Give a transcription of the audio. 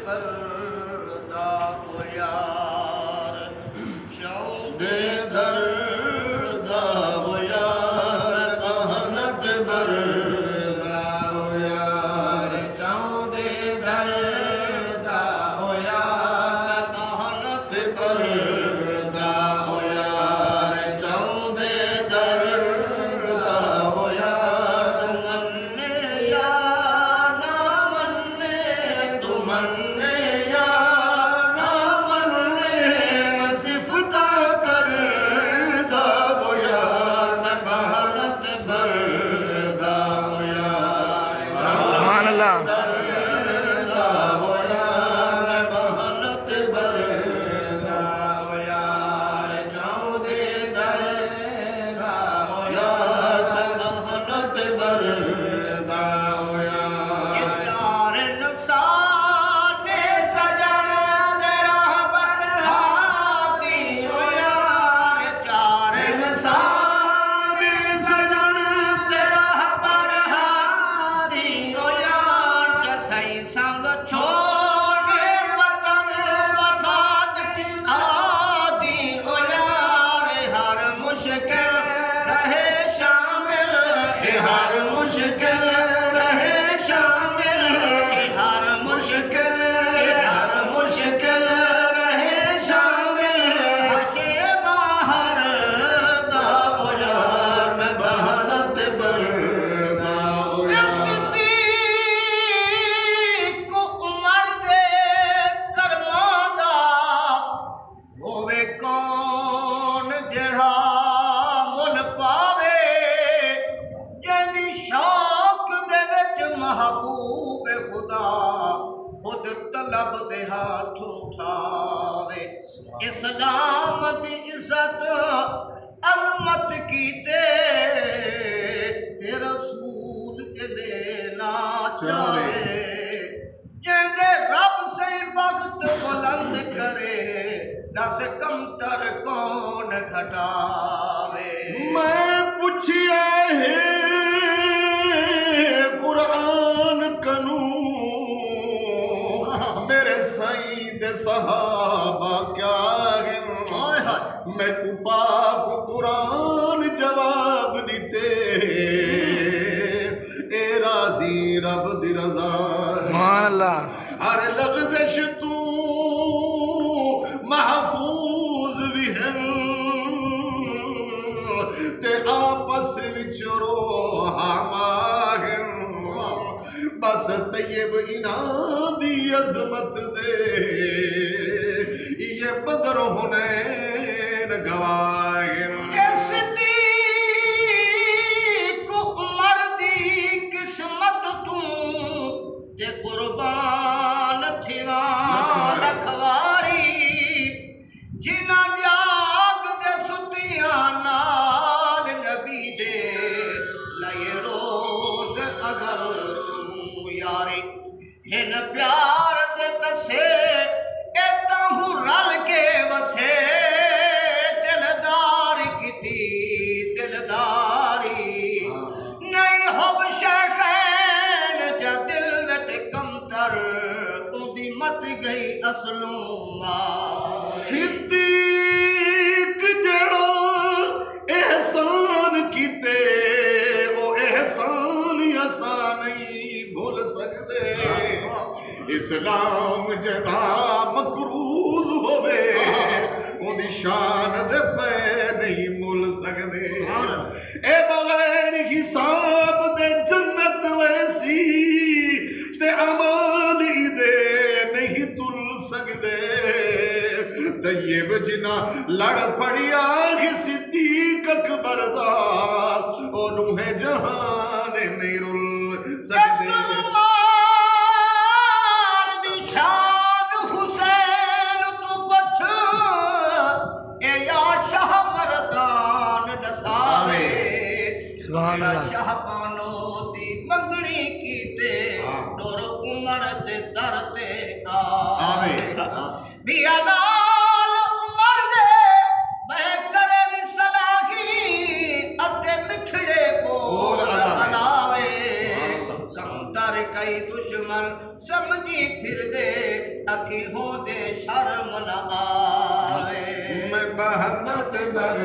करदा ओ यार चौदे दर्दा ओ यार कहनत बरदा ओ यार चौदे दर्दा ओ यार कहनत बरदा ओ यार चौदे दर्दा ओ यार मन्ने या ना मन्ने तू मन्ने या ना मन्ने सिफता करदा ओ यार मैं बहनत बरदा ओ यार सुभान अल्लाह। दर्दा ओ यार मैं बहनत बरदा ओ यार चौदे दर्दा ओ यार मैं बहनत बरदा ओ यार चार नसाने सजन तेरा बरहाती ओ यार चार नसाने सजन तेरा बरहाती ओ यार जसई संग छोड़े वतन वफात आदि ओ यार हर मुश्किल रहे शामिल हर मुश्किल रहे शामिल हर मुश्किल रहे शामिल हशे बाहर दा ओ यार मैं बहनत बरदा ओ यार सिद्दीक उमर दे करमां दा होवे कौन जेड़ा मुल पावे जिहदी शौक दे विच महबूब खुदा खुद तलब दे हाथ उठावे इस्लाम दी इज्जत अजमत कीते ते रसूल के देना चाहे जिहदे रब से वक्त बुलंद करे दस कमतर कौन घटावे मैं पुछिया है कुरान कनू मेरे साईं दे सहाबा क्या गिन मैं पाक कुरान जवाब दिते ए राजी रब दी रजा सुभान अल्लाह। हर लफ्ज़श तू महफूज भी है ते आपस विच रोहा माहिर बस तैयब इना दी अजमत दे ये बदर हुनैन गवाहिर सिद्दीक उमर दी किस्मत तू ते कुर्बान थिवा लखवारी जिना जाग दे सुतियां नाल नबी दे लए रोज अजल तू यारी हिन प्यार दे तसे एताहू रल के वसे दिलदार किती दिलदारी नहीं होब शैखैन जा दिल विच कमतर उदी मत गई असलों मार सिद्दीक जड़ो एहसान कीते वो एहसान असा नहीं भूल सकते इस्लाम जदा मकरूज होवे ओदी शान दे पे नहीं मुल सकदे ए बगैर हिसाब दे जन्नत वैसी ते अमान दे नहीं तुल सकदे तैयब जिना लड़ पड़िया सिद्दीक अकबर दा ओनू है जहान नहीं रुल सकदे शान हुसैन तू बच ए या शाह मर्दान दसावे सुभान अल्लाह। शाहबानो दी मंगनी कीते डोर उमर दे दर ते आवे बिया नाल उमर दे मैं करे भी सलाही अते मिठड़े बोल बनावे कमतर कई दुश्मन समझी फिर दे अखियों दे शर्म न आवे मैं मोहब्बत भर